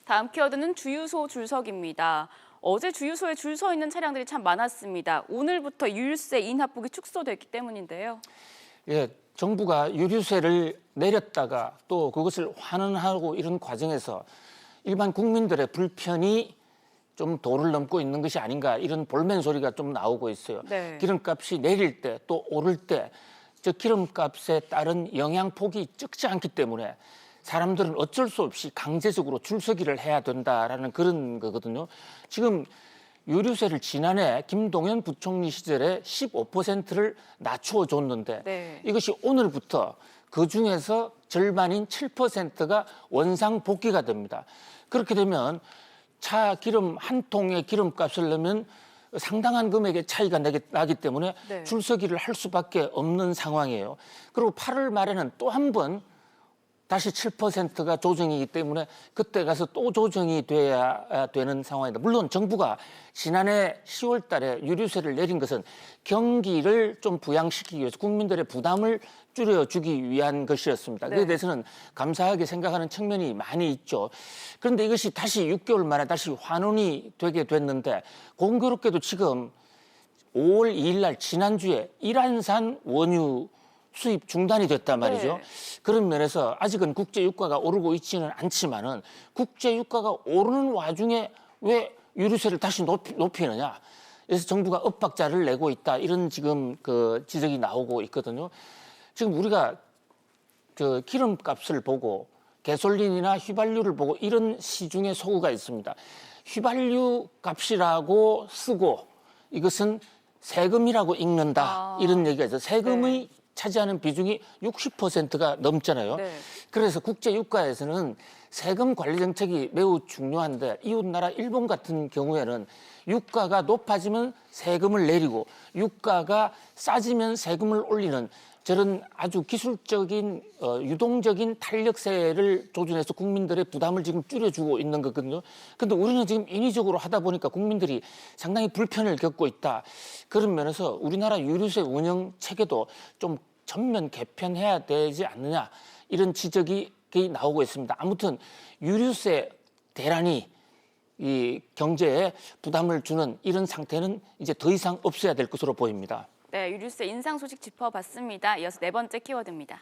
다음 키워드는 주유소 줄서기입니다. 어제 주유소에 줄 서 있는 차량들이 참 많았습니다. 오늘부터 유류세 인하폭이 축소됐기 때문인데요. 예, 정부가 유류세를 내렸다가 또 그것을 환원하고 이런 과정에서 일반 국민들의 불편이 좀 도를 넘고 있는 것이 아닌가 이런 볼멘 소리가 좀 나오고 있어요. 네. 기름값이 내릴 때 또 오를 때 저 기름값에 따른 영향폭이 적지 않기 때문에 사람들은 어쩔 수 없이 강제적으로 줄서기를 해야 된다라는 그런 거거든요. 지금 유류세를 지난해 김동연 부총리 시절에 15%를 낮춰줬는데 네. 이것이 오늘부터 그중에서 절반인 7%가 원상복귀가 됩니다. 그렇게 되면 차 기름 한 통의 기름값을 내면 상당한 금액의 차이가 나기 때문에 네. 줄서기를 할 수밖에 없는 상황이에요. 그리고 8월 말에는 또 한 번 다시 7%가 조정이기 때문에 그때 가서 또 조정이 돼야 되는 상황이다. 물론 정부가 지난해 10월 달에 유류세를 내린 것은 경기를 좀 부양시키기 위해서 국민들의 부담을 줄여주기 위한 것이었습니다. 네. 그에 대해서는 감사하게 생각하는 측면이 많이 있죠. 그런데 이것이 다시 6개월 만에 다시 환원이 되게 됐는데 공교롭게도 지금 5월 2일 날 지난주에 이란산 원유 수입 중단이 됐단 말이죠. 네. 그런 면에서 아직은 국제 유가가 오르고 있지는 않지만은 국제 유가가 오르는 와중에 왜 유류세를 다시 높이느냐? 그래서 정부가 엇박자를 내고 있다 이런 지금 그 지적이 나오고 있거든요. 지금 우리가 그 기름값을 보고 가솔린이나 휘발유를 보고 이런 시중에 소구가 있습니다. 휘발유 값이라고 쓰고 이것은 세금이라고 읽는다 이런 얘기가 있어요. 세금의 네. 차지하는 비중이 60%가 넘잖아요. 네. 그래서 국제 유가에서는 세금 관리 정책이 매우 중요한데 이웃 나라 일본 같은 경우에는 유가가 높아지면 세금을 내리고 유가가 싸지면 세금을 올리는 저런 아주 기술적인 유동적인 탄력세를 조준해서 국민들의 부담을 지금 줄여주고 있는 거거든요. 그런데 우리는 지금 인위적으로 하다 보니까 국민들이 상당히 불편을 겪고 있다. 그런 면에서 우리나라 유류세 운영 체계도 좀 전면 개편해야 되지 않느냐 이런 지적이 나오고 있습니다. 아무튼 유류세 대란이 이 경제에 부담을 주는 이런 상태는 이제 더 이상 없어야 될 것으로 보입니다. 네, 유류세 인상 소식 짚어봤습니다. 이어서 네 번째 키워드입니다.